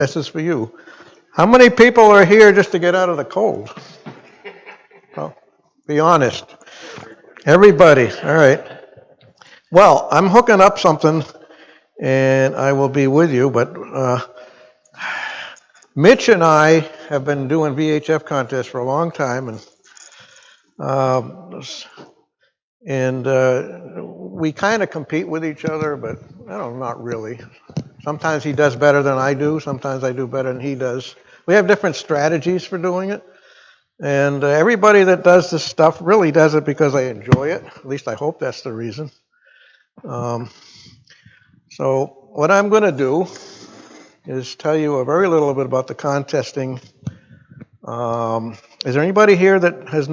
This is for you. How many people are here just to get out of the cold? Well, be honest. Everybody. All right. Well, I'm hooking up something, and I will be with you. But Mitch and I have been doing VHF contests for a long time, and we kind of compete with each other, but I don't know, not really. Sometimes he does better than I do. Sometimes I do better than he does. We have different strategies for doing it. And everybody that does this stuff really does it because they enjoy it. At least I hope that's the reason. So what I'm going to do is tell you a very little bit about the contesting. Is there anybody here that is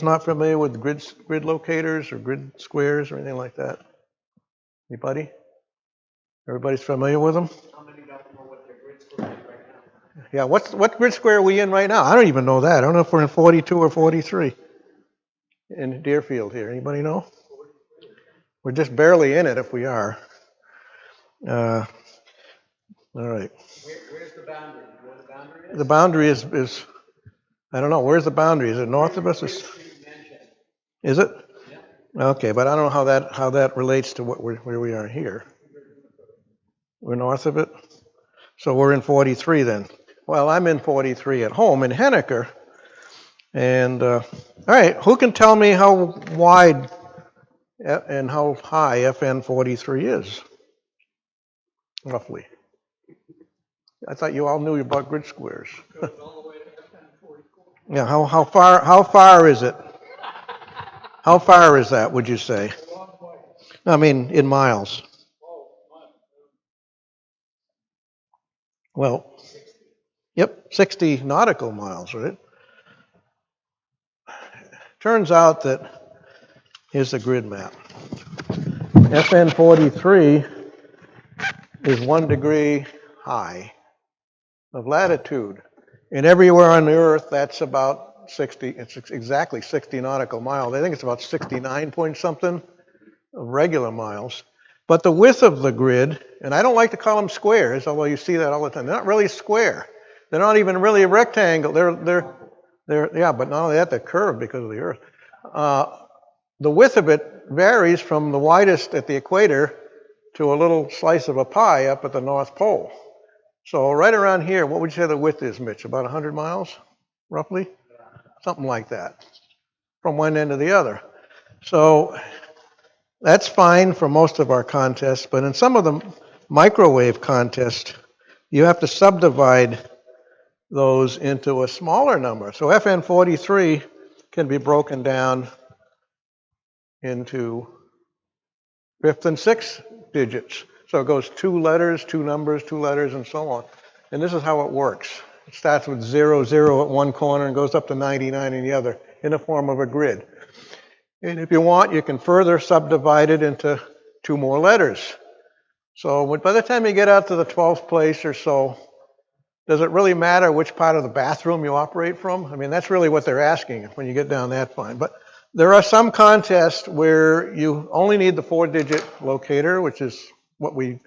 not familiar with grid locators or grid squares or anything like that? Anybody? Everybody's familiar with them? How many don't know what their grid square is right now? Yeah, what grid square are we in right now? I don't even know that. I don't know if we're in 42 or 43 in Deerfield here. Anybody know? We're just barely in it if we are. All right. Where's the boundary? You know what the boundary is? The boundary is I don't know. Where's the boundary? Is it north of us? Is it? Yeah. Okay, but I don't know how that relates to where we are here. We're north of it? So we're in 43 then. Well, I'm in 43 at home in Henniker. And, all right, who can tell me how wide and how high FN43 is? Roughly. I thought you all knew about grid squares. Goes all the way to FN44. Yeah, how far is it? How far is that, would you say? I mean, in miles. Well, yep, 60 nautical miles, right? Turns out that here's the grid map. FN43 is 1 degree high of latitude. And everywhere on the Earth, that's about 60, it's exactly 60 nautical miles. I think it's about 69 point something of regular miles. But the width of the grid, and I don't like to call them squares, although you see that all the time. They're not really square. They're not even really a rectangle. Yeah, but not only that, they're curved because of the Earth. The width of it varies from the widest at the equator to a little slice of a pie up at the North Pole. So right around here, what would you say the width is, Mitch? About 100 miles, roughly? Something like that, from one end to the other. So that's fine for most of our contests, but in some of the microwave contests, you have to subdivide those into a smaller number. So FN43 can be broken down into 5th and 6th digits. So it goes 2 letters, 2 numbers, 2 letters, and so on. And this is how it works. It starts with 00 at one corner and goes up to 99 in the other in the form of a grid. And if you want, you can further subdivide it into 2 more letters. So by the time you get out to the 12th place or so, does it really matter which part of the bathroom you operate from? I mean, that's really what they're asking when you get down that fine. But there are some contests where you only need the 4-digit locator, which is what we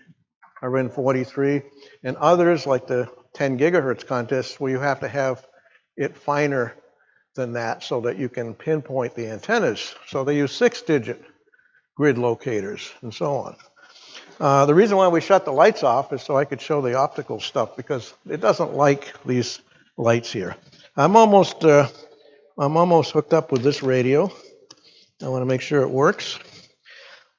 are in 43, and others like the 10 gigahertz contests where you have to have it finer than that so that you can pinpoint the antennas. So they use 6-digit grid locators and so on. The reason why we shut the lights off is so I could show the optical stuff because it doesn't like these lights here. I'm almost hooked up with this radio. I want to make sure it works.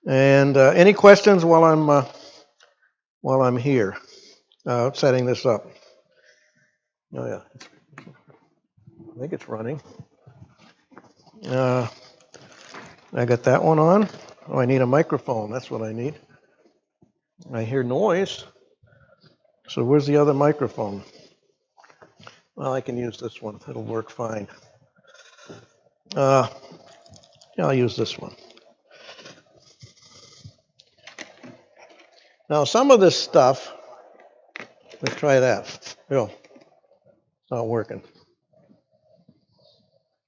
And any questions while I'm here setting this up? Oh yeah, I think it's running. I got that one on. Oh, I need a microphone. That's what I need. I hear noise. So where's the other microphone? Well, I can use this one. It'll work fine. Yeah, I'll use this one. Now, some of this stuff, let's try that. Oh, it's not working.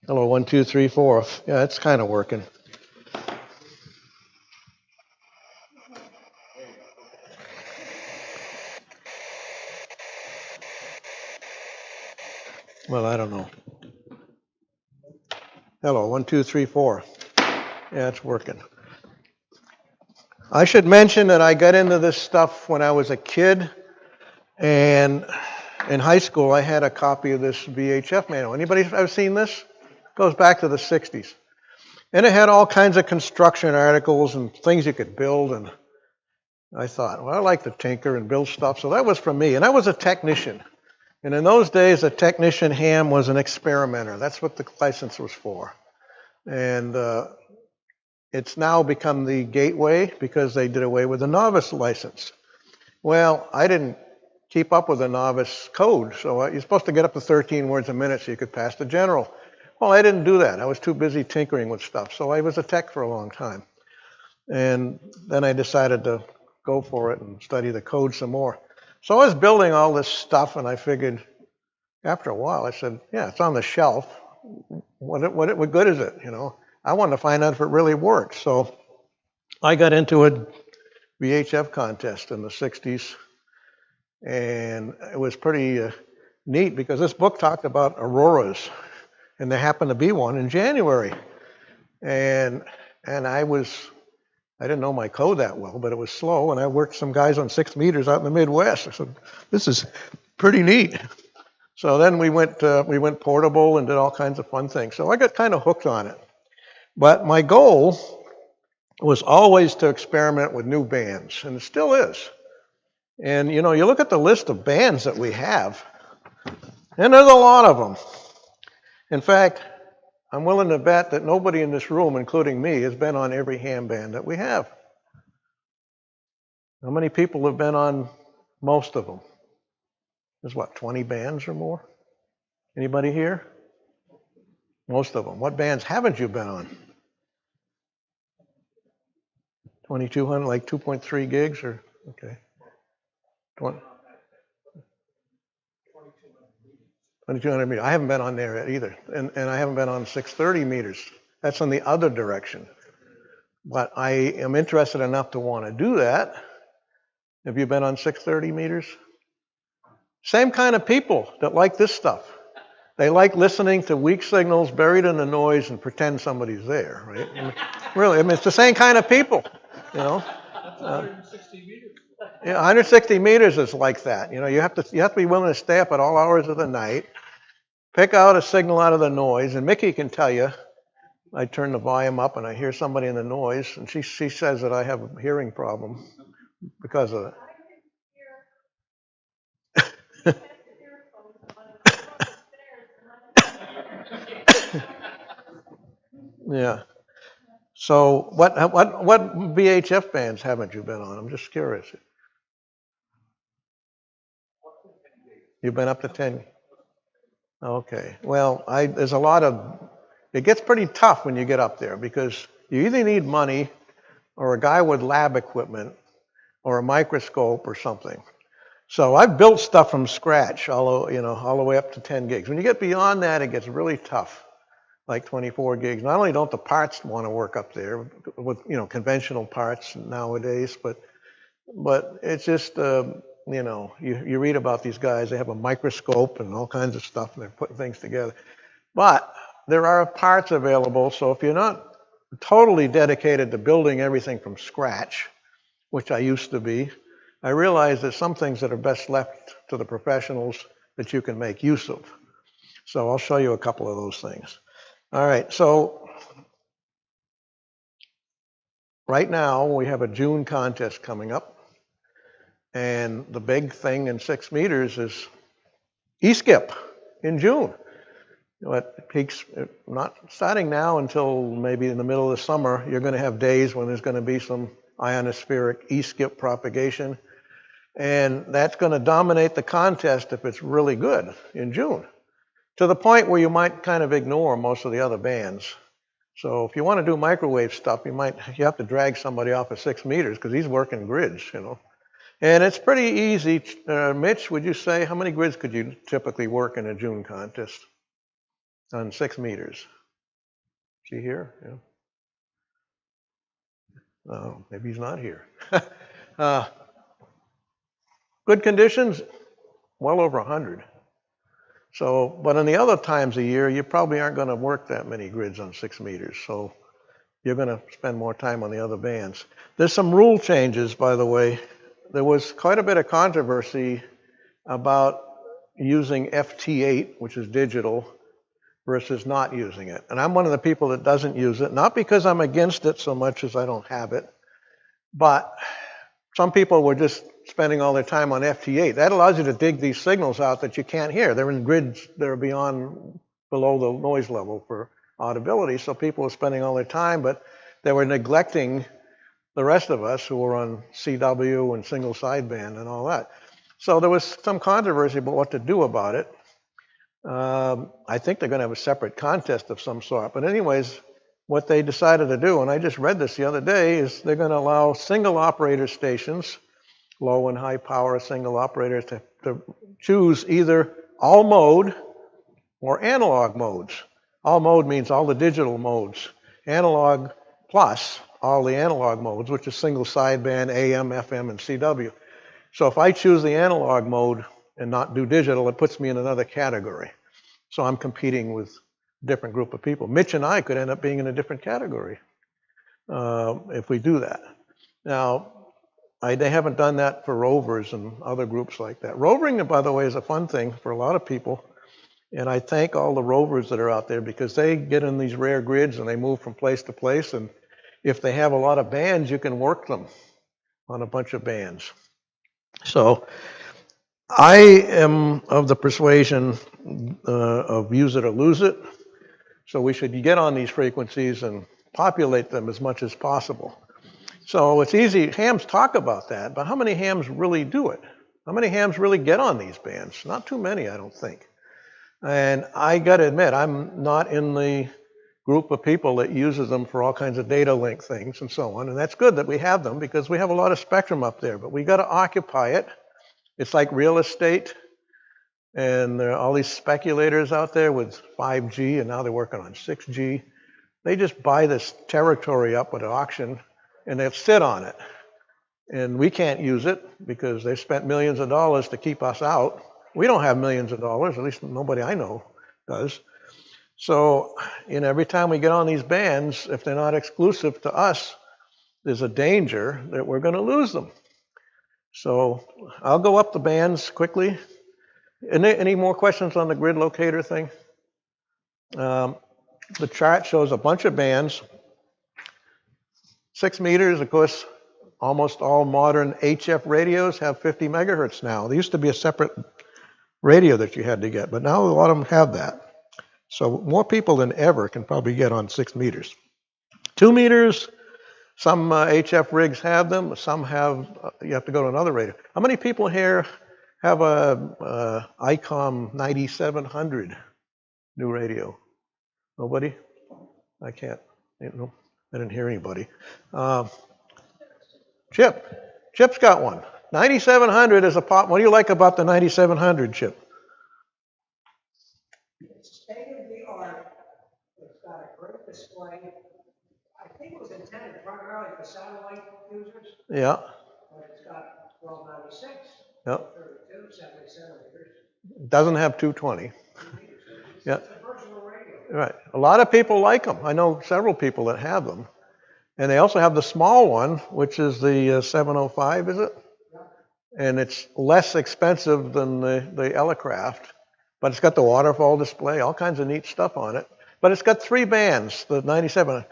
Hello, 1, 2, 3, 4. Yeah, it's kind of working. Well, I don't know. Hello, 1, 2, 3, 4. Yeah, it's working. I should mention that I got into this stuff when I was a kid, and in high school I had a copy of this VHF manual. Anybody ever seen this? It goes back to the 60s. And it had all kinds of construction articles and things you could build, and I thought, well, I like to tinker and build stuff, so that was for me. And I was a technician. And in those days, a technician ham was an experimenter. That's what the license was for. And it's now become the gateway because they did away with the novice license. Well, I didn't keep up with the novice code, so you're supposed to get up to 13 words a minute so you could pass the general. Well, I didn't do that. I was too busy tinkering with stuff, so I was a tech for a long time. And then I decided to go for it and study the code some more. So I was building all this stuff, and I figured, after a while, I said, yeah, it's on the shelf. What good is it, you know? I wanted to find out if it really works. So I got into a VHF contest in the 60s, and it was pretty neat because this book talked about auroras, and there happened to be one in January. And I didn't know my code that well, but it was slow, and I worked some guys on 6 meters out in the Midwest. I said, this is pretty neat. So then we went portable and did all kinds of fun things. So I got kind of hooked on it. But my goal was always to experiment with new bands, and it still is. And you know, you look at the list of bands that we have, and there's a lot of them. In fact, I'm willing to bet that nobody in this room, including me, has been on every ham band that we have. How many people have been on most of them? There's what, 20 bands or more? Anybody here? Most of them. What bands haven't you been on? 2,200, like 2.3 gigs or, okay. 2,200 meters. I haven't been on there either. And I haven't been on 630 meters. That's in the other direction. But I am interested enough to want to do that. Have you been on 630 meters? Same kind of people that like this stuff. They like listening to weak signals buried in the noise and pretend somebody's there, right? I mean, really, I mean, it's the same kind of people, you know. That's 160 meters. Yeah, 160 meters is like that. You know, you have to be willing to stay up at all hours of the night, pick out a signal out of the noise, and Mickey can tell you. I turn the volume up and I hear somebody in the noise, and she says that I have a hearing problem because of it. Yeah. So what VHF bands haven't you been on? I'm just curious. You've been up to 10. Okay. Well, there's a lot of. It gets pretty tough when you get up there because you either need money, or a guy with lab equipment, or a microscope or something. So I've built stuff from scratch, all the way up to 10 gigs. When you get beyond that, it gets really tough. Like 24 gigs. Not only don't the parts want to work up there with conventional parts nowadays, but it's just you read about these guys. They have a microscope and all kinds of stuff, and they're putting things together. But there are parts available. So if you're not totally dedicated to building everything from scratch, which I used to be, I realize there's some things that are best left to the professionals that you can make use of. So I'll show you a couple of those things. All right, so right now we have a June contest coming up, and the big thing in 6 meters is E-skip in June. It peaks not starting now until maybe in the middle of the summer. You're going to have days when there's going to be some ionospheric E-skip propagation, and that's going to dominate the contest if it's really good in June, to the point where you might kind of ignore most of the other bands. So if you want to do microwave stuff, you have to drag somebody off of 6 meters because he's working grids, And it's pretty easy. Mitch, would you say how many grids could you typically work in a June contest on 6 meters? Is he here? Yeah. Oh, maybe he's not here. Good conditions, well over 100. So, but in the other times a year, you probably aren't going to work that many grids on 6 meters. So you're going to spend more time on the other bands. There's some rule changes, by the way. There was quite a bit of controversy about using FT8, which is digital, versus not using it. And I'm one of the people that doesn't use it, not because I'm against it so much as I don't have it, but some people were just spending all their time on FT8. That allows you to dig these signals out that you can't hear. They're in grids that are below the noise level for audibility, so people were spending all their time, but they were neglecting the rest of us who were on CW and single sideband and all that. So there was some controversy about what to do about it. I think they're going to have a separate contest of some sort. But anyways, what they decided to do, and I just read this the other day, is they're going to allow single operator stations, low and high power single operators, to choose either all mode or analog modes. All mode means all the digital modes. Analog plus all the analog modes, which is single sideband, AM, FM, and CW. So if I choose the analog mode and not do digital, it puts me in another category. So I'm competing with a different group of people. Mitch and I could end up being in a different category if we do that. Now, they haven't done that for rovers and other groups like that. Rovering, by the way, is a fun thing for a lot of people. And I thank all the rovers that are out there because they get in these rare grids and they move from place to place. And if they have a lot of bands, you can work them on a bunch of bands. So I am of the persuasion of use it or lose it. So we should get on these frequencies and populate them as much as possible. So it's easy, hams talk about that, but how many hams really do it? How many hams really get on these bands? Not too many, I don't think. And I got to admit, I'm not in the group of people that uses them for all kinds of data link things and so on. And that's good that we have them because we have a lot of spectrum up there, but we got to occupy it. It's like real estate. And there are all these speculators out there with 5G, and now they're working on 6G. They just buy this territory up at auction, and they'll sit on it. And we can't use it because they've spent millions of dollars to keep us out. We don't have millions of dollars, at least nobody I know does. So, every time we get on these bands, if they're not exclusive to us, there's a danger that we're going to lose them. So I'll go up the bands quickly. Any more questions on the grid locator thing? The chart shows a bunch of bands. 6 meters, of course, almost all modern HF radios have 50 megahertz now. There used to be a separate radio that you had to get, but now a lot of them have that. So more people than ever can probably get on 6 meters. 2 meters, some HF rigs have them, some have, you have to go to another radio. How many people here have a ICOM 9700 new radio? Nobody? I can't, I didn't hear anybody. Chip's got one. 9700 is a pop. What do you like about the 9700, Chip? It's state of the art. It's got a great display. I think it was intended primarily for satellite users. Yeah. But it's got 1296, Yep. 32, 70 centimeters. Doesn't have 220. Yeah. It's a versatile radio. Right. A lot of people like them. I know several people that have them. And they also have the small one, which is the 705, is it? Yeah. And it's less expensive than the Elecraft, but it's got the waterfall display, all kinds of neat stuff on it. But it's got 3 bands, the 97.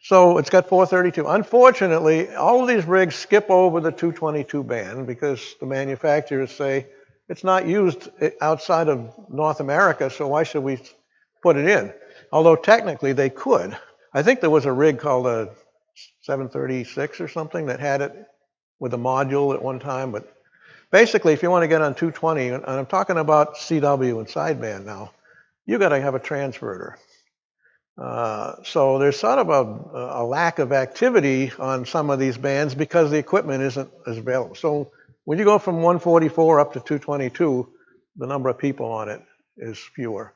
So it's got 432. Unfortunately, all of these rigs skip over the 222 band because the manufacturers say it's not used outside of North America, so why should we put it in? Although technically they could. I think there was a rig called a 736 or something that had it with a module at one time, but basically if you want to get on 220, and I'm talking about CW and sideband now, you got to have a transverter. So there's sort of a lack of activity on some of these bands because the equipment isn't as available. So when you go from 144 up to 222, the number of people on it is fewer.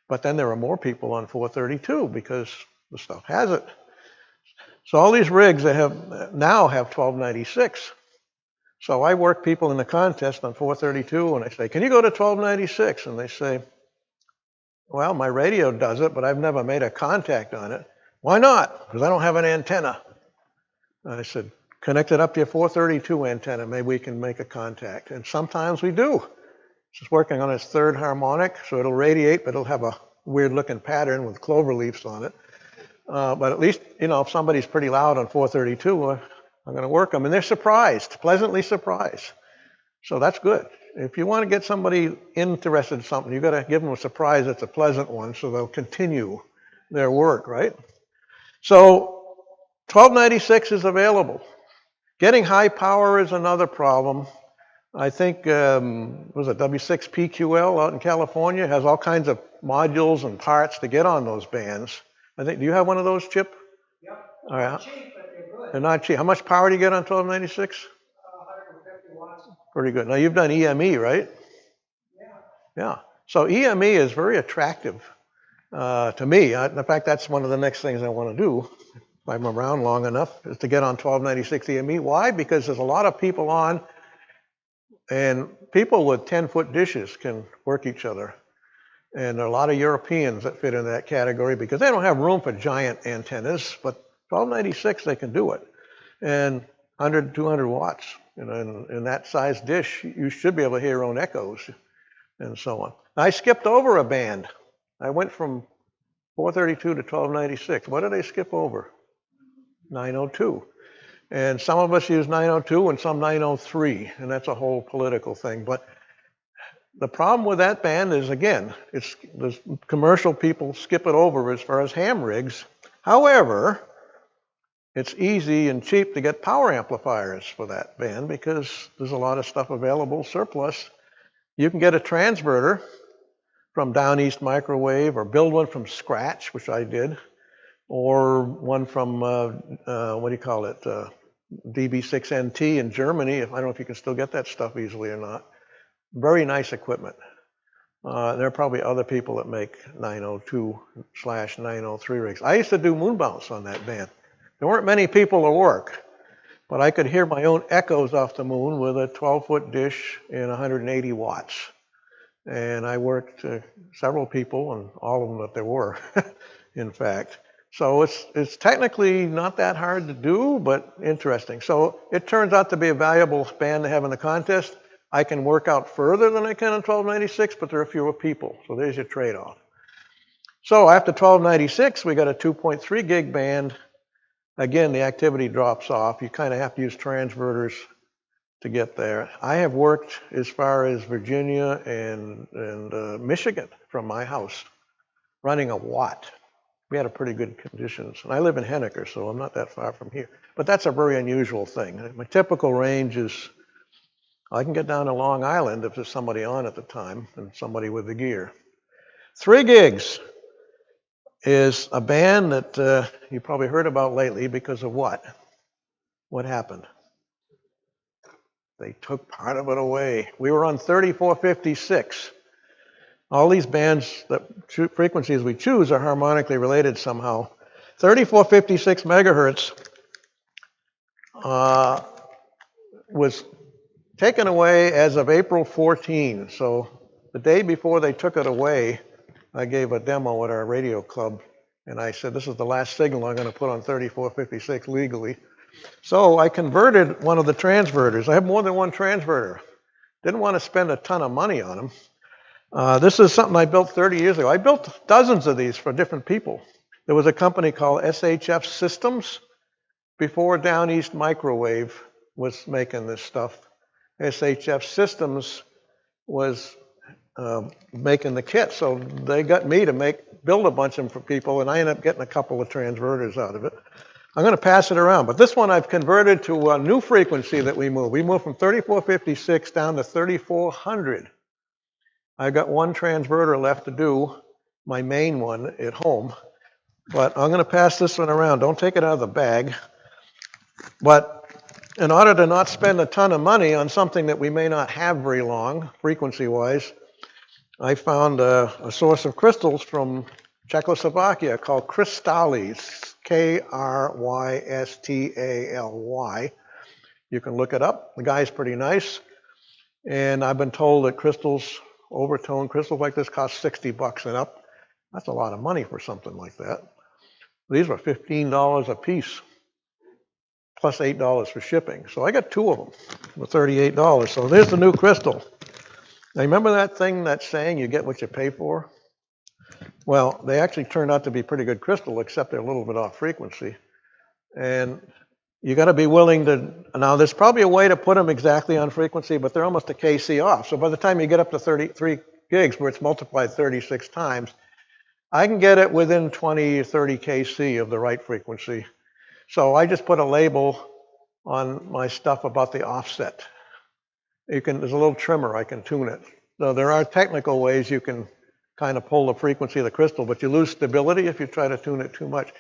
But then there are more people on 432 because the stuff has it. So all these rigs that now have 1296. So I work people in the contest on 432 and I say, can you go to 1296? And they say, Well, my radio does it, but I've never made a contact on it. Why not? Because I don't have an antenna. I said, connect it up to your 432 antenna. Maybe we can make a contact. And sometimes we do. It's just working on its third harmonic, so it'll radiate, but it'll have a weird looking pattern with clover leaves on it. But at least, you know, if somebody's pretty loud on 432, I'm going to work them. And they're surprised, pleasantly surprised. So that's good. If you want to get somebody interested in something, you've got to give them a surprise that's a pleasant one so they'll continue their work, right? So 1296 is available. Getting high power is another problem. I think, was it W6PQL out in California has all kinds of modules and parts to get on those bands. I think, do you have one of those, Chip? Yep. All right. Cheap, but they're good. They're not cheap. How much power do you get on 1296? 150 watts. Pretty good. Now you've done EME, right? Yeah. Yeah. So EME is very attractive to me. In fact, that's one of the next things I want to do, if I'm around long enough, is to get on 1296 EME. Why? Because there's a lot of people on, and people with 10-foot dishes can work each other. And there are a lot of Europeans that fit in that category because they don't have room for giant antennas, but 1296, they can do it. And 100, 200 watts. You know, in that size dish, you should be able to hear your own echoes and so on. I skipped over a band. I went from 432 to 1296. What did I skip over? 902. And some of us use 902 and some 903, and that's a whole political thing. But the problem with that band is, again, the commercial people skip it over as far as ham rigs. However, it's easy and cheap to get power amplifiers for that band because there's a lot of stuff available, surplus. You can get a transverter from Down East Microwave or build one from scratch, which I did, or one from, what do you call it, DB6NT in Germany. I don't know if you can still get that stuff easily or not. Very nice equipment. There are probably other people that make 902/903 rigs. I used to do moon bounce on that band. There weren't many people to work, but I could hear my own echoes off the moon with a 12-foot dish and 180 watts. And I worked several people, and all of them that there were, in fact. So it's technically not that hard to do, but interesting. So it turns out to be a valuable band to have in the contest. I can work out further than I can on 1296, but there are fewer people. So there's your trade-off. So after 1296, we got a 2.3 gig band. Again, the activity drops off. You kind of have to use transverters to get there. I have worked as far as Virginia and Michigan from my house, running a watt. We had a pretty good conditions. And I live in Henniker, so I'm not that far from here. But that's a very unusual thing. My typical range is, I can get down to Long Island if there's somebody on at the time and somebody with the gear. 3 gigs is a band that you probably heard about lately because of what? What happened? They took part of it away. We were on 3456. All these bands, that frequencies we choose are harmonically related somehow. 3456 megahertz was taken away as of April 14. So the day before they took it away, I gave a demo at our radio club, and I said, this is the last signal I'm going to put on 3456 legally. So I converted one of the transverters. I have more than one transverter. Didn't want to spend a ton of money on them. This is something I built 30 years ago. I built dozens of these for different people. There was a company called SHF Systems before Down East Microwave was making this stuff. SHF Systems was making the kit, so they got me to build a bunch of them for people, and I ended up getting a couple of transverters out of it. I'm going to pass it around, but this one I've converted to a new frequency that we move. We moved from 3456 down to 3400. I've got one transverter left to do, my main one at home, but I'm going to pass this one around. Don't take it out of the bag. But in order to not spend a ton of money on something that we may not have very long, frequency-wise, I found a source of crystals from Czechoslovakia called Krystaly, K-R-Y-S-T-A-L-Y. You can look it up. The guy's pretty nice. And I've been told that crystals, overtone crystals like this cost $60 and up. That's a lot of money for something like that. These were $15 a piece, plus $8 for shipping. So I got 2 of them for $38. So there's the new crystal. Now remember that thing, that saying, you get what you pay for? Well, they actually turned out to be pretty good crystal, except they're a little bit off frequency. And you got to be willing to, now there's probably a way to put them exactly on frequency, but they're almost a kc off. So by the time you get up to 33 gigs, where it's multiplied 36 times, I can get it within 20, 30 kc of the right frequency. So I just put a label on my stuff about the offset. There's a little trimmer, I can tune it. So there are technical ways you can kind of pull the frequency of the crystal, but you lose stability if you try to tune it too much.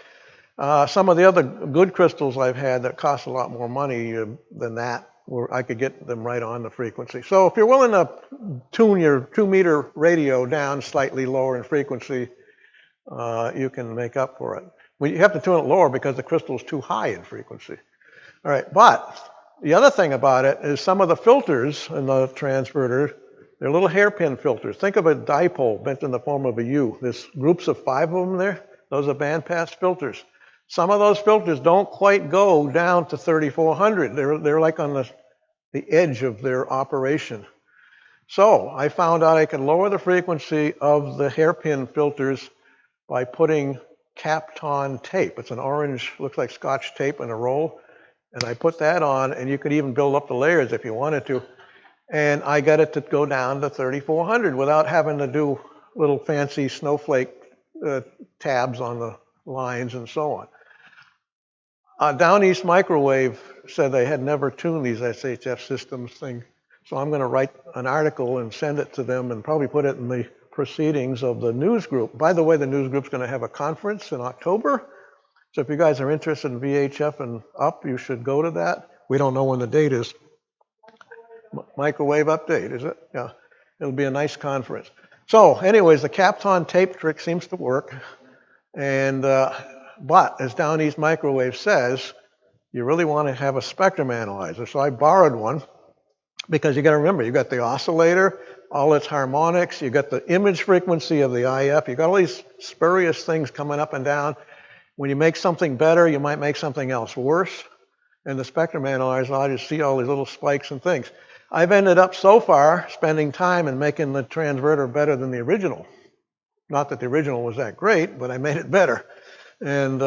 Some of the other good crystals I've had that cost a lot more money than that, where I could get them right on the frequency. So if you're willing to tune your 2-meter radio down slightly lower in frequency, you can make up for it. Well, you have to tune it lower because the crystal is too high in frequency. All right, but the other thing about it is some of the filters in the transverter, they're little hairpin filters. Think of a dipole bent in the form of a U. There's groups of 5 of them there. Those are bandpass filters. Some of those filters don't quite go down to 3400. They're like on the edge of their operation. So I found out I can lower the frequency of the hairpin filters by putting Kapton tape. It's an orange, looks like Scotch tape in a roll. And I put that on, and you could even build up the layers if you wanted to. And I got it to go down to 3400 without having to do little fancy snowflake tabs on the lines and so on. Down East Microwave said they had never tuned these SHF systems thing. So I'm going to write an article and send it to them and probably put it in the proceedings of the news group. By the way, the news group's going to have a conference in October. So if you guys are interested in VHF and up, you should go to that. We don't know when the date is. Microwave update, is it? Yeah. It'll be a nice conference. So anyways, the Kapton tape trick seems to work. And but as Down East Microwave says, you really want to have a spectrum analyzer. So I borrowed one because you got to remember, you got the oscillator, all its harmonics, you got the image frequency of the IF, you got all these spurious things coming up and down. When you make something better, you might make something else worse. And the spectrum analyzer, I just see all these little spikes and things. I've ended up so far spending time in making the transverter better than the original. Not that the original was that great, but I made it better. And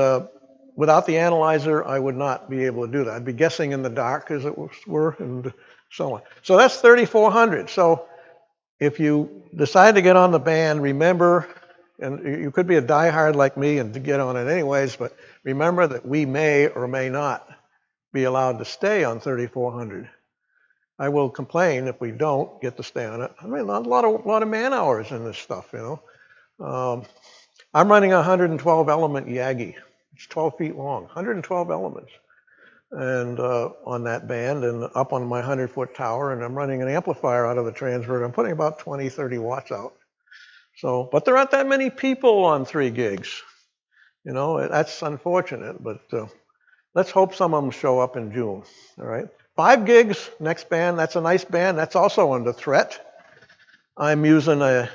without the analyzer, I would not be able to do that. I'd be guessing in the dark as it were, and so on. So that's 3400. So if you decide to get on the band, remember, and you could be a diehard like me and get on it anyways, but remember that we may or may not be allowed to stay on 3400. I will complain if we don't get to stay on it. I mean, a lot of man hours in this stuff, you know. I'm running a 112 element Yagi. It's 12 feet long, 112 elements, and on that band and up on my 100-foot tower, and I'm running an amplifier out of the transverter. I'm putting about 20, 30 watts out. So, but there aren't that many people on 3 gigs. You know, that's unfortunate, but let's hope some of them show up in June, all right? 5 gigs, next band, that's a nice band. That's also under threat. I'm using a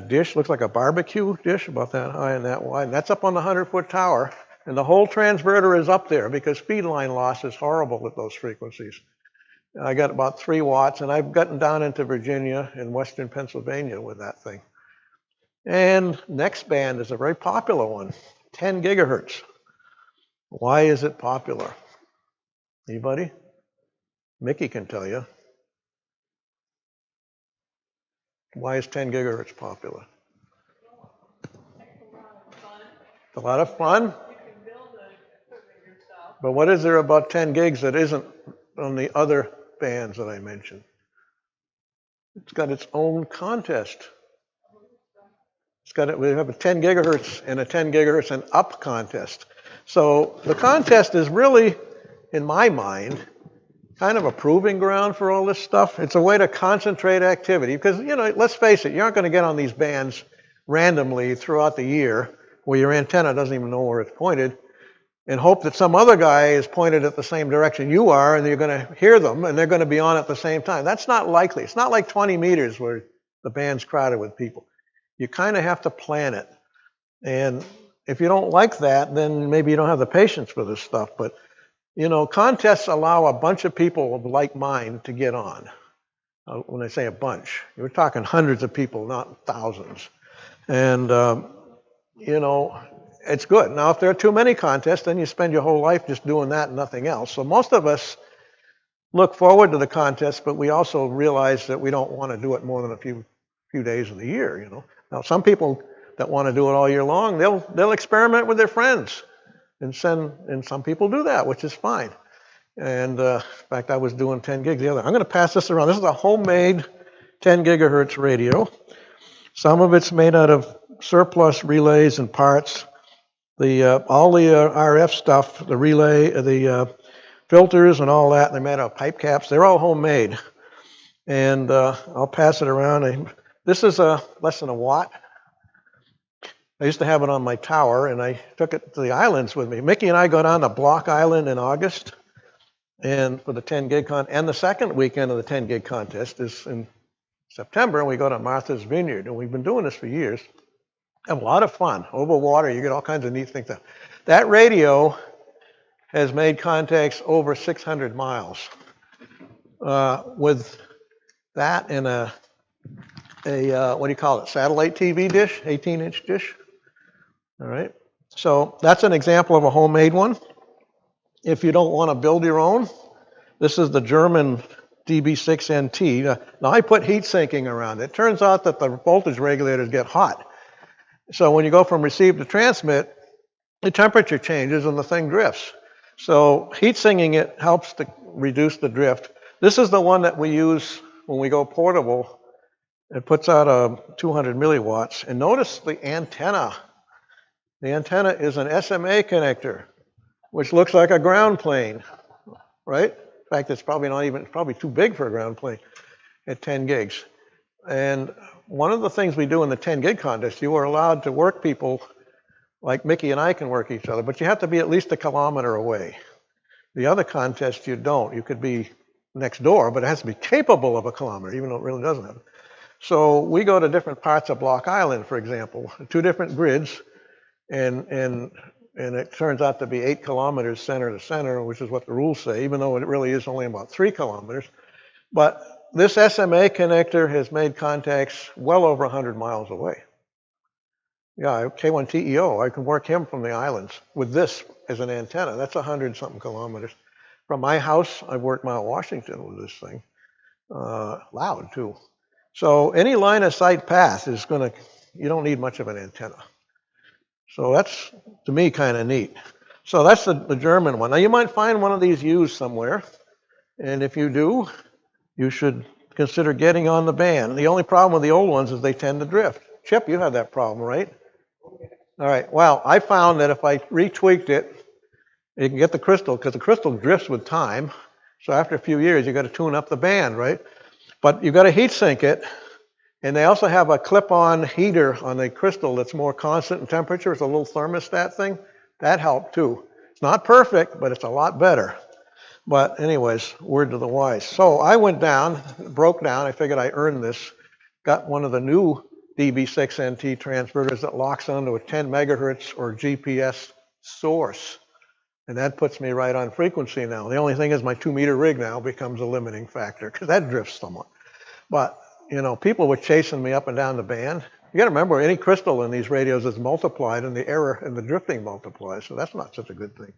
dish, looks like a barbecue dish, about that high and that wide. And that's up on the 100-foot tower. And the whole transverter is up there because feed line loss is horrible at those frequencies. I got about 3 watts, and I've gotten down into Virginia and western Pennsylvania with that thing. And next band is a very popular one, 10 gigahertz. Why is it popular? Anybody? Mickey can tell you. Why is 10 gigahertz popular? It's a lot of fun. You can build equipment yourself. But what is there about 10 gigs that isn't on the other bands that I mentioned? It's got its own contest. We have a 10 gigahertz and a 10 gigahertz and up contest. So the contest is really, in my mind, kind of a proving ground for all this stuff. It's a way to concentrate activity because, you know, let's face it, you aren't going to get on these bands randomly throughout the year where your antenna doesn't even know where it's pointed and hope that some other guy is pointed at the same direction you are and you're going to hear them and they're going to be on at the same time. That's not likely. It's not like 20 meters where the band's crowded with people. You kind of have to plan it. And if you don't like that, then maybe you don't have the patience for this stuff. But, you know, contests allow a bunch of people of like mind to get on. When I say a bunch, we're talking hundreds of people, not thousands. And, you know, it's good. Now, if there are too many contests, then you spend your whole life just doing that and nothing else. So most of us look forward to the contest, but we also realize that we don't want to do it more than a few days of the year, you know. Now, some people that want to do it all year long, they'll experiment with their friends and some people do that, which is fine. And in fact, I was doing 10 gigs the other. I'm going to pass this around. This is a homemade 10 gigahertz radio. Some of it's made out of surplus relays and parts. All the RF stuff, the relay, the filters and all that, they're made out of pipe caps. They're all homemade. And I'll pass it around. This is less than a watt. I used to have it on my tower, and I took it to the islands with me. Mickey and I go down to Block Island in August, and for the 10 gig and the second weekend of the 10 gig contest is in September, and we go to Martha's Vineyard, and we've been doing this for years. Have a lot of fun. Over water, you get all kinds of neat things. That radio has made contacts over 600 miles. With that and a what do you call it, satellite TV dish, 18-inch dish. All right. So that's an example of a homemade one. If you don't want to build your own, this is the German DB6NT. Now I put heat sinking around it. It turns out that the voltage regulators get hot. So when you go from receive to transmit, the temperature changes and the thing drifts. So heat sinking it helps to reduce the drift. This is the one that we use when we go portable. It puts out 200 milliwatts. And notice the antenna. The antenna is an SMA connector, which looks like a ground plane, right? In fact, it's probably too big for a ground plane at 10 gigs. And one of the things we do in the 10 gig contest, you are allowed to work people like Mickey and I can work each other, but you have to be at least a kilometer away. The other contests you don't. You could be next door, but it has to be capable of a kilometer, even though it really doesn't have it. So we go to different parts of Block Island, for example, 2 different grids, and it turns out to be 8 kilometers center to center, which is what the rules say, even though it really is only about 3 kilometers. But this SMA connector has made contacts well over 100 miles away. Yeah, K1TEO, I can work him from the islands with this as an antenna. That's 100-something kilometers. From my house, I've worked Mount Washington with this thing. Loud, too. So any line of sight path is you don't need much of an antenna. So that's, to me, kind of neat. So that's the German one. Now, you might find one of these used somewhere. And if you do, you should consider getting on the band. The only problem with the old ones is they tend to drift. Chip, you have that problem, right? All right. Well, I found that if I retweaked it, you can get the crystal, because the crystal drifts with time. So after a few years, you got to tune up the band, right? But you got to heat sink it. And they also have a clip-on heater on the crystal that's more constant in temperature. It's a little thermostat thing. That helped too. It's not perfect, but it's a lot better. But anyways, word to the wise. So I went down, broke down. I figured I earned this. Got one of the new DB6NT transverters that locks onto a 10 megahertz or GPS source. And that puts me right on frequency now. The only thing is my 2-meter rig now becomes a limiting factor because that drifts somewhat. But, you know, people were chasing me up and down the band. You got to remember, any crystal in these radios is multiplied and the error and the drifting multiplies. So that's not such a good thing.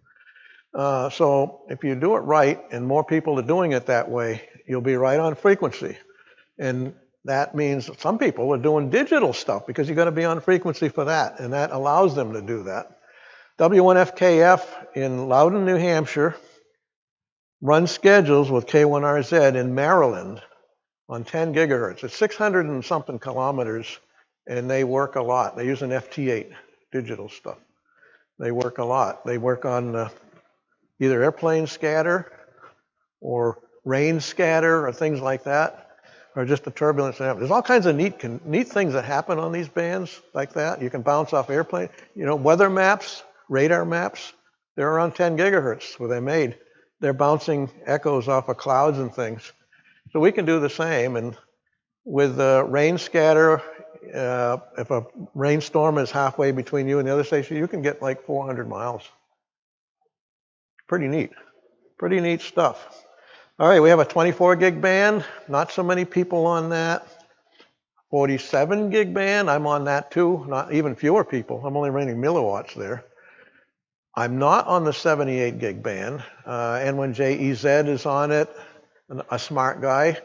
So if you do it right and more people are doing it that way, you'll be right on frequency. And that means some people are doing digital stuff because you got to be on frequency for that. And that allows them to do that. W1FKF in Loudon, New Hampshire runs schedules with K1RZ in Maryland on 10 gigahertz. It's 600 and something kilometers, and they work a lot. They use an FT8 digital stuff. They work a lot. They work on either airplane scatter or rain scatter or things like that, or just the turbulence. There's all kinds of neat things that happen on these bands like that. You can bounce off airplane. You know, weather maps, radar maps, they're around 10 gigahertz where they're made. They're bouncing echoes off of clouds and things. So we can do the same. And with rain scatter if a rainstorm is halfway between you and the other station, you can get like 400 miles. Pretty neat. Pretty neat stuff. All right, we have a 24 gig band. Not so many people on that. 47 gig band, I'm on that too. Not even fewer people. I'm only running milliwatts there. I'm not on the 78 gig band. N1JEZ is on it, a smart guy,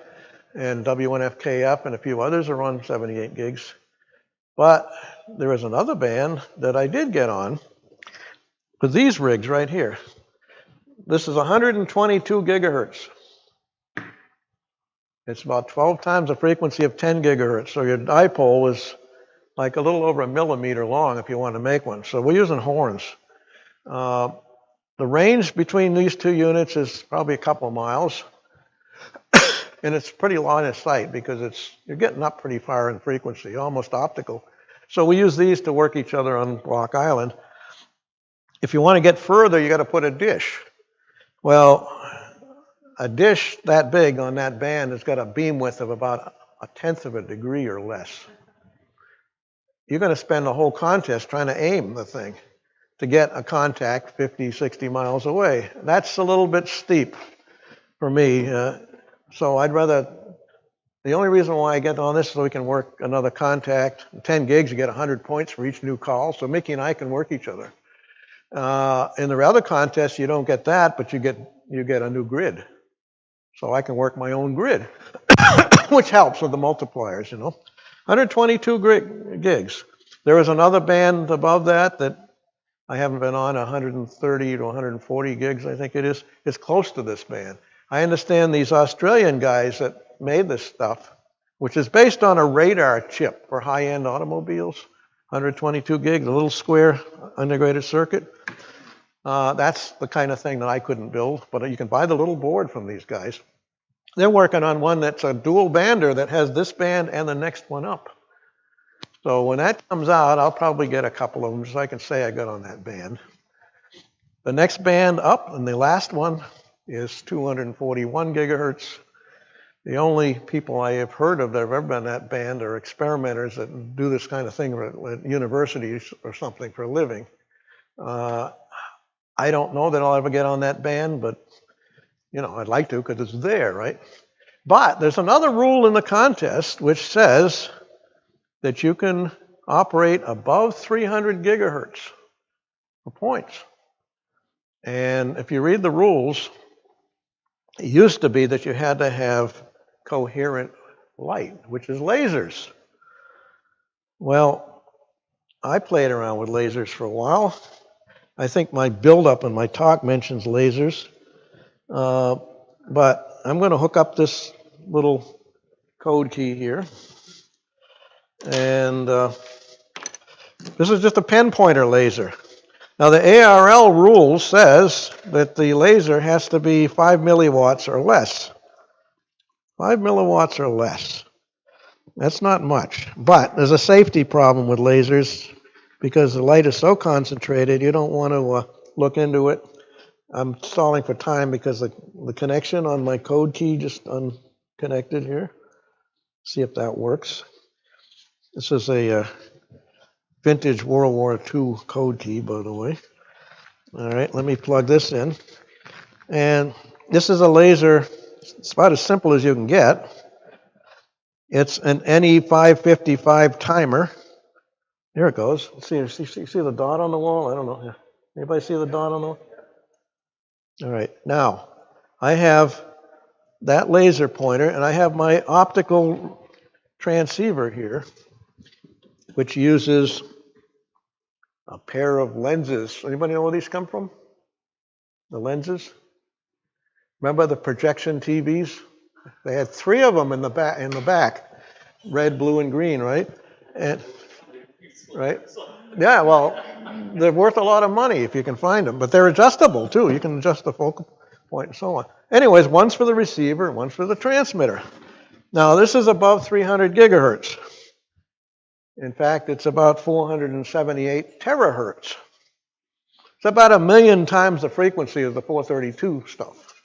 and W1FKF and a few others are on 78 gigs. But there is another band that I did get on with these rigs right here. This is 122 gigahertz. It's about 12 times the frequency of 10 gigahertz. So your dipole is like a little over a millimeter long if you want to make one. So we're using horns. The range between these two units is probably a couple of miles. And it's pretty line of sight because you're getting up pretty far in frequency, almost optical. So we use these to work each other on Block Island. If you want to get further, you got to put a dish. Well, a dish that big on that band has got a beam width of about 1/10 of a degree or less. You're going to spend the whole contest trying to aim the thing to get a contact 50, 60 miles away. That's a little bit steep for me. So I'd rather, the only reason why I get on this is so we can work another contact. 10 gigs, you get 100 points for each new call. So Mickey and I can work each other. In the other contests, you don't get that, but you get a new grid. So I can work my own grid, which helps with the multipliers, 122 gigs. There is another band above that I haven't been on, 130 to 140 gigs, I think it is. It's close to this band. I understand these Australian guys that made this stuff, which is based on a radar chip for high-end automobiles, 122 gigs, a little square integrated circuit. That's the kind of thing that I couldn't build, but you can buy the little board from these guys. They're working on one that's a dual bander that has this band and the next one up. So when that comes out, I'll probably get a couple of them so I can say I got on that band. The next band up, and the last one, is 241 gigahertz. The only people I have heard of that have ever been in that band are experimenters that do this kind of thing at universities or something for a living. I don't know that I'll ever get on that band, but I'd like to because it's there, right? But there's another rule in the contest which says that you can operate above 300 gigahertz for points. And if you read the rules, it used to be that you had to have coherent light, which is lasers. Well, I played around with lasers for a while. I think my build-up in my talk mentions lasers. But I'm going to hook up this little code key here. And this is just a pen pointer laser. Now the ARL rule says that the laser has to be 5 milliwatts or less. 5 milliwatts or less. That's not much. But there's a safety problem with lasers because the light is so concentrated, you don't want to look into it. I'm stalling for time because the connection on my code key just unconnected here. See if that works. This is a vintage World War II code key, by the way. All right, let me plug this in. And this is a laser, it's about as simple as you can get. It's an NE555 timer. There it goes. See the dot on the wall? I don't know. Anybody see the dot on the wall? All right, now I have that laser pointer and I have my optical transceiver here, which uses a pair of lenses. Anybody know where these come from? The lenses? Remember the projection TVs? They had 3 of them in the back, red, blue, and green, right? Right? Yeah, well, they're worth a lot of money if you can find them, but they're adjustable too. You can adjust the focal point and so on. Anyways, one's for the receiver, one's for the transmitter. Now, this is above 300 gigahertz. In fact, it's about 478 terahertz. It's about 1 million times the frequency of the 432 stuff,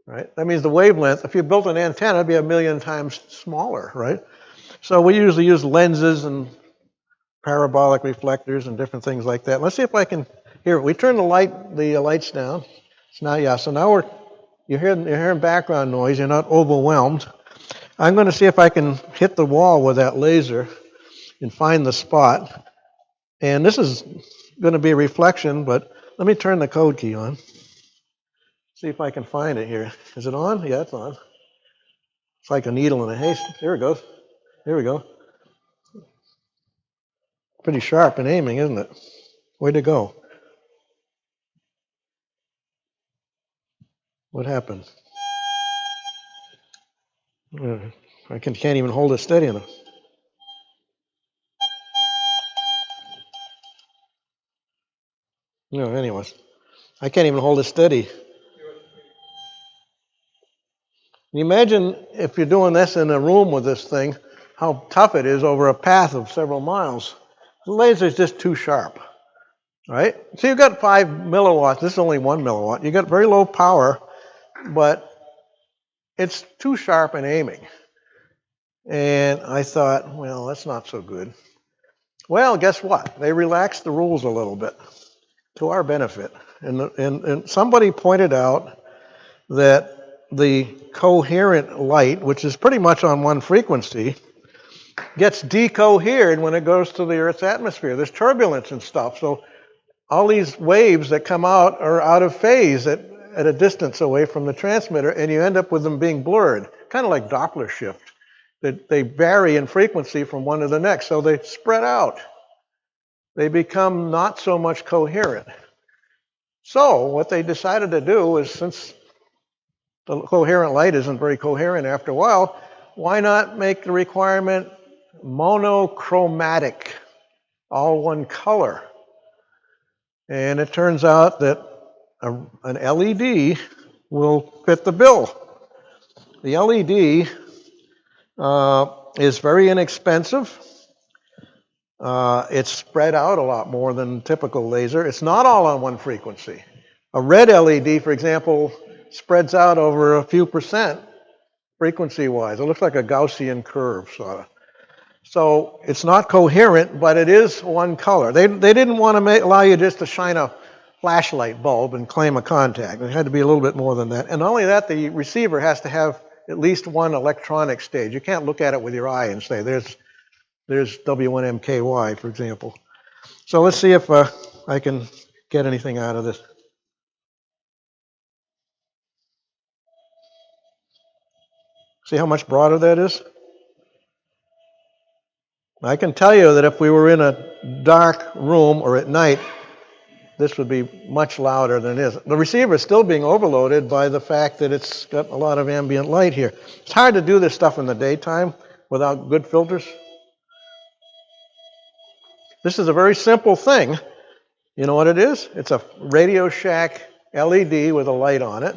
right? That means the wavelength, if you built an antenna, it'd be 1 million times smaller, right? So we usually use lenses and parabolic reflectors and different things like that. Let's see if I can, here, we turn the lights down. So now, yeah, so now you're hearing background noise, you're not overwhelmed. I'm going to see if I can hit the wall with that laser and find the spot. And this is going to be a reflection, but let me turn the code key on. See if I can find it here. Is it on? Yeah, it's on. It's like a needle in a haystack. There it goes. Here we go. Pretty sharp in aiming, isn't it? Way to go. What happened? I can't even hold it steady enough. No, anyways. I can't even hold it steady. Can you imagine if you're doing this in a room with this thing, how tough it is over a path of several miles? The laser is just too sharp, right? So you've got 5 milliwatts. This is only 1 milliwatt. You've got very low power, but it's too sharp in aiming. And I thought, well, that's not so good. Well, guess what? They relaxed the rules a little bit to our benefit. And somebody pointed out that the coherent light, which is pretty much on one frequency, gets decohered when it goes to the Earth's atmosphere. There's turbulence and stuff. So all these waves that come out are out of phase at a distance away from the transmitter, and you end up with them being blurred, kind of like Doppler shift. They vary in frequency from one to the next, so they spread out. They become not so much coherent. So what they decided to do is, since the coherent light isn't very coherent after a while, why not make the requirement monochromatic, all one color? And it turns out that an LED will fit the bill. The LED is very inexpensive. It's spread out a lot more than typical laser. It's not all on one frequency. A red LED, for example, spreads out over a few percent frequency-wise. It looks like a Gaussian curve, sort of. So it's not coherent, but it is one color. They didn't want to allow you just to shine a flashlight bulb and claim a contact. It had to be a little bit more than that. And not only that, the receiver has to have at least one electronic stage. You can't look at it with your eye and say, there's W1MKY, for example. So let's see if I can get anything out of this. See how much broader that is? I can tell you that if we were in a dark room or at night, this would be much louder than it is. The receiver is still being overloaded by the fact that it's got a lot of ambient light here. It's hard to do this stuff in the daytime without good filters. This is a very simple thing. You know what it is? It's a Radio Shack LED with a light on it,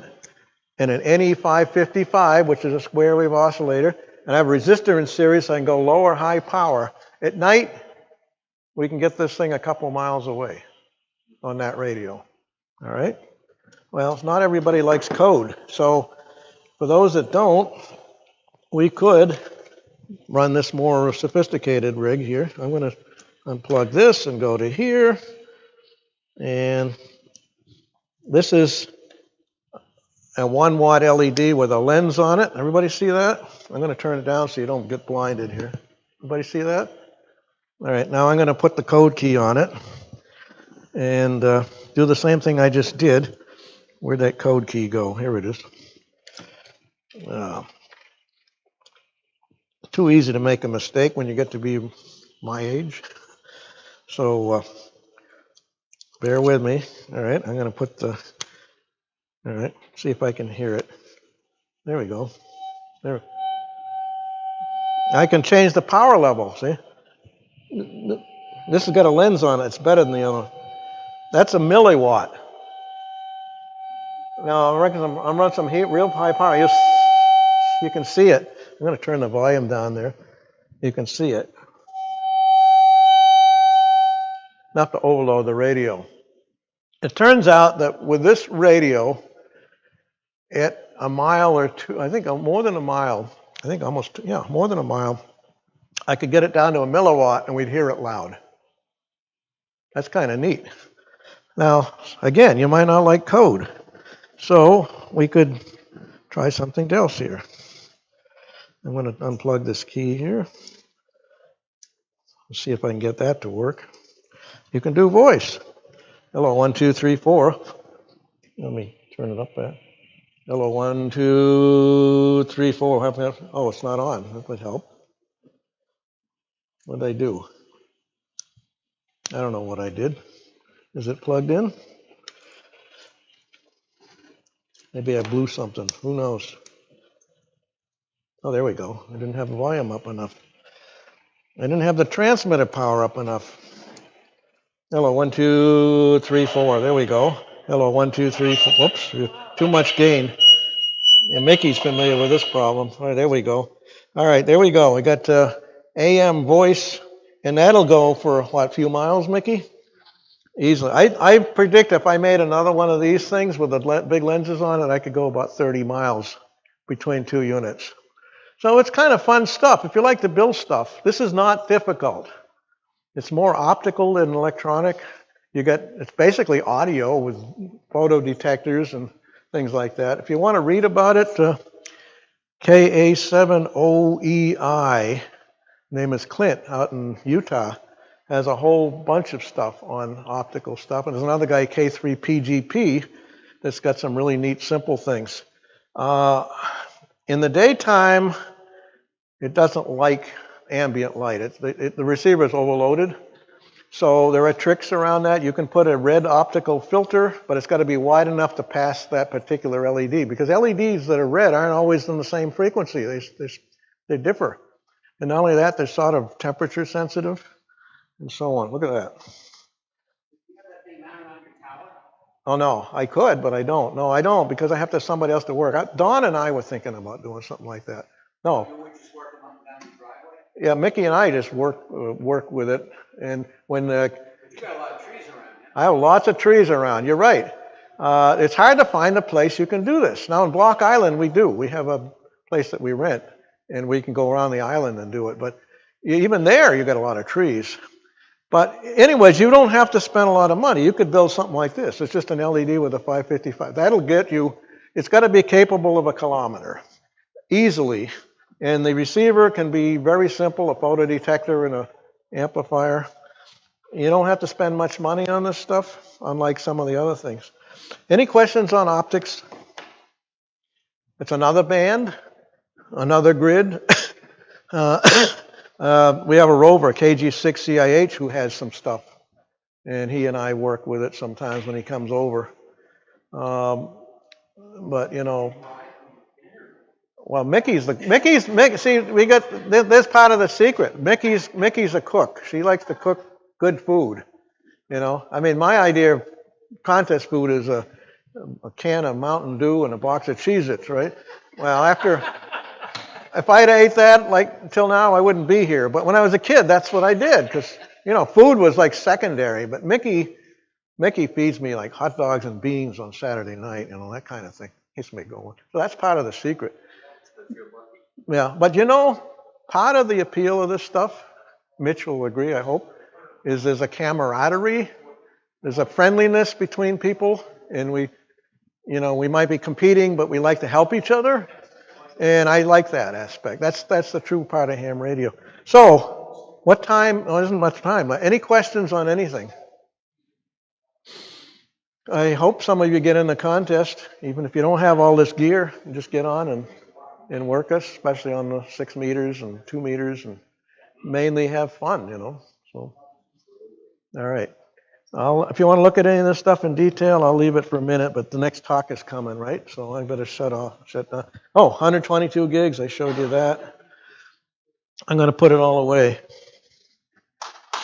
and an NE555, which is a square wave oscillator, and I have a resistor in series so I can go low or high power. At night, we can get this thing a couple miles away on that radio. All right? Well, not everybody likes code. So for those that don't, we could run this more sophisticated rig here. I'm going to unplug this and go to here. And this is a 1 watt LED with a lens on it. Everybody see that? I'm going to turn it down so you don't get blinded here. Everybody see that? All right, now I'm going to put the code key on it and do the same thing I just did. Where'd that code key go? Here it is. Too easy to make a mistake when you get to be my age. So bear with me. All right, I'm going to put the, all right, see if I can hear it. There we go. There. I can change the power level, see? This has got a lens on it. It's better than the other. That's a milliwatt. Now, I reckon I'm running some real high power. You can see it. I'm going to turn the volume down there. You can see it. Enough to overload the radio. It turns out that with this radio, at a mile or two, I think more than a mile, I think almost, yeah, more than a mile, I could get it down to a milliwatt and we'd hear it loud. That's kind of neat. Now, again, you might not like code. So we could try something else here. I'm going to unplug this key here. Let's see if I can get that to work. You can do voice. Hello, 1, 2, 3, 4. Let me turn it up there. Hello, 1, 2, 3, 4. Oh, it's not on. That would help. What did I do? I don't know what I did. Is it plugged in? Maybe I blew something. Who knows? Oh, there we go. I didn't have the volume up enough. I didn't have the transmitter power up enough. Hello, 1, 2, 3, 4. There we go. Hello, 1, 2, 3, 4. Whoops, too much gain. Yeah, Mickey's familiar with this problem. All right, there we go. All right, there we go. We got AM voice, and that'll go for what, a few miles, Mickey? Easily. I predict if I made another one of these things with the big lenses on it, I could go about 30 miles between two units. So it's kind of fun stuff. If you like to build stuff, this is not difficult. It's more optical than electronic. It's basically audio with photo detectors and things like that. If you want to read about it, KA7OEI, name is Clint, out in Utah, has a whole bunch of stuff on optical stuff. And there's another guy, K3PGP, that's got some really neat, simple things. In the daytime, it doesn't like ambient light. The receiver is overloaded. So there are tricks around that. You can put a red optical filter, but it's got to be wide enough to pass that particular LED, because LEDs that are red aren't always in the same frequency. They differ. And not only that, they're sort of temperature sensitive and so on. Look at that. You have that thing mounted on your tower? Oh, no, I could, but I don't. No, I don't, because I have to have somebody else to work. Dawn and I were thinking about doing something like that. No. You would just work them up and down the driveway? Yeah, Mickey and I just work with it. And when But you got a lot of trees around here. I have lots of trees around. You're right. It's hard to find a place you can do this. Now in Block Island, we do. We have a place that we rent, and we can go around the island and do it. But even there, you got a lot of trees. But anyways, you don't have to spend a lot of money. You could build something like this. It's just an LED with a 555. That'll get you. It's got to be capable of a kilometer easily. And the receiver can be very simple, a photo detector and an amplifier. You don't have to spend much money on this stuff, unlike some of the other things. Any questions on optics? It's another band, another grid. We have a rover, KG6CIH, who has some stuff. And he and I work with it sometimes when he comes over. But, you know, well, see, we got this part of the secret. Mickey's a cook. She likes to cook good food. You know, I mean, my idea of contest food is a can of Mountain Dew and a box of Cheez-Its, right? Well, if I had ate that like until now, I wouldn't be here. But when I was a kid, that's what I did, because, you know, food was like secondary. But Mickey feeds me like hot dogs and beans on Saturday night, you know, that kind of thing. Keeps me going. So that's part of the secret. Yeah, but you know, part of the appeal of this stuff, Mitch will agree, I hope, is there's a camaraderie, there's a friendliness between people, and we might be competing, but we like to help each other, and I like that aspect. That's the true part of ham radio. So, what time? Oh, isn't much time. Any questions on anything? I hope some of you get in the contest, even if you don't have all this gear, just get on and work us, especially on the 6 meters and 2 meters, and mainly have fun, you know. So, all right. If you want to look at any of this stuff in detail, I'll leave it for a minute, but the next talk is coming, right? So I better shut down. Oh, 122 gigs, I showed you that. I'm going to put it all away.